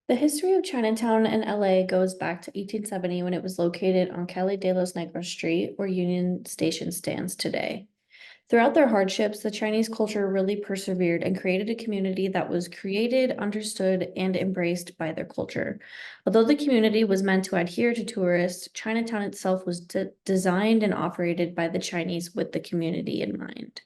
The history of Chinatown in LA goes back to 1870 when it was located on Calle de los Negros Street, where Union Station stands today. Throughout their hardships, the Chinese culture really persevered and created a community that was created, understood, and embraced by their culture. Although the community was meant to adhere to tourists, Chinatown itself was designed and operated by the Chinese with the community in mind.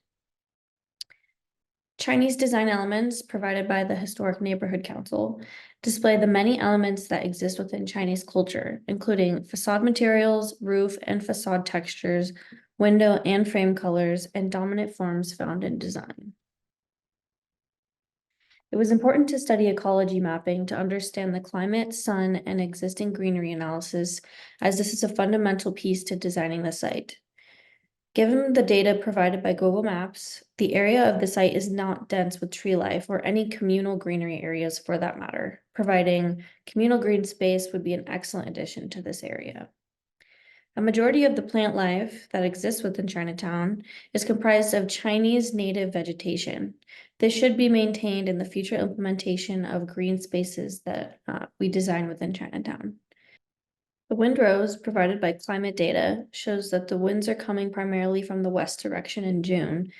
Chinese design elements provided by the Historic Neighborhood Council display the many elements that exist within Chinese culture, including facade materials, roof and facade textures, window and frame colors, and dominant forms found in design. It was important to study ecology mapping to understand the climate, sun, and existing greenery analysis, as this is a fundamental piece to designing the site. Given the data provided by Google Maps, the area of the site is not dense with tree life or any communal greenery areas for that matter. Providing communal green space would be an excellent addition to this area. A majority of the plant life that exists within Chinatown is comprised of Chinese native vegetation. This should be maintained in the future implementation of green spaces that we design within Chinatown. The windrows provided by climate data shows that the winds are coming primarily from the west direction in June,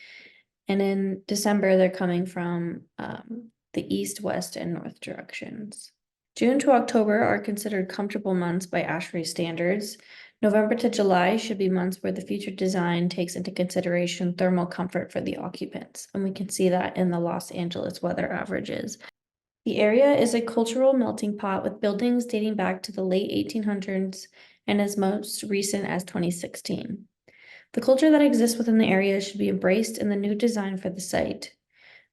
and in December they're coming from the east, west, and north directions. June to October are considered comfortable months by ASHRAE standards. November to July should be months where the future design takes into consideration thermal comfort for the occupants, and we can see that in the Los Angeles weather averages. The area is a cultural melting pot with buildings dating back to the late 1800s and as most recent as 2016. The culture that exists within the area should be embraced in the new design for the site.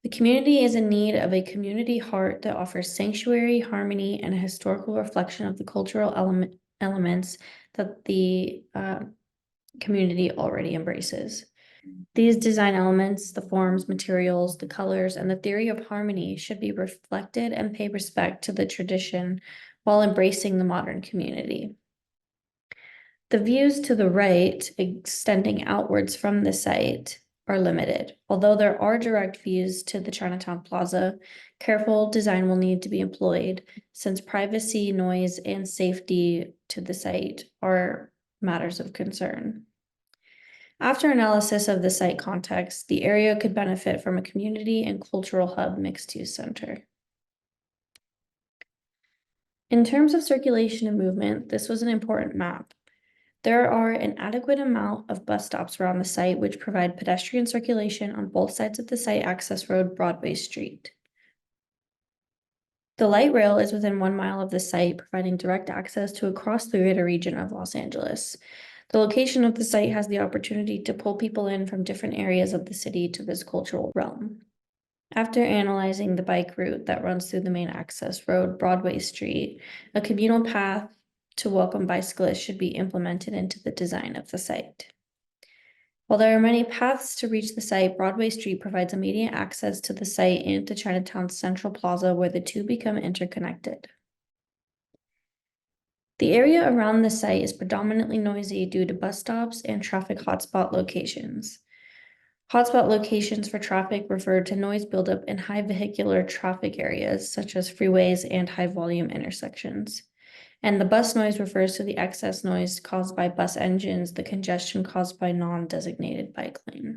The community is in need of a community heart that offers sanctuary, harmony, and a historical reflection of the cultural elements that the community already embraces. These design elements, the forms, materials, the colors, and the theory of harmony should be reflected and pay respect to the tradition while embracing the modern community. The views to the right, extending outwards from the site, are limited. Although there are direct views to the Chinatown Plaza, careful design will need to be employed since privacy, noise, and safety to the site are matters of concern. After analysis of the site context, the area could benefit from a community and cultural hub mixed-use center. In terms of circulation and movement, this was an important map. There are an adequate amount of bus stops around the site which provide pedestrian circulation on both sides of the site access road, Broadway Street. The light rail is within 1 mile of the site, providing direct access to across the greater region of Los Angeles. The location of the site has the opportunity to pull people in from different areas of the city to this cultural realm. After analyzing the bike route that runs through the main access road, Broadway Street, a communal path to welcome bicyclists should be implemented into the design of the site. While there are many paths to reach the site, Broadway Street provides immediate access to the site and to Chinatown's Central Plaza, where the two become interconnected. The area around the site is predominantly noisy due to bus stops and traffic hotspot locations. Hotspot locations for traffic refer to noise buildup in high vehicular traffic areas, such as freeways and high-volume intersections. And the bus noise refers to the excess noise caused by bus engines, the congestion caused by non-designated bike lanes.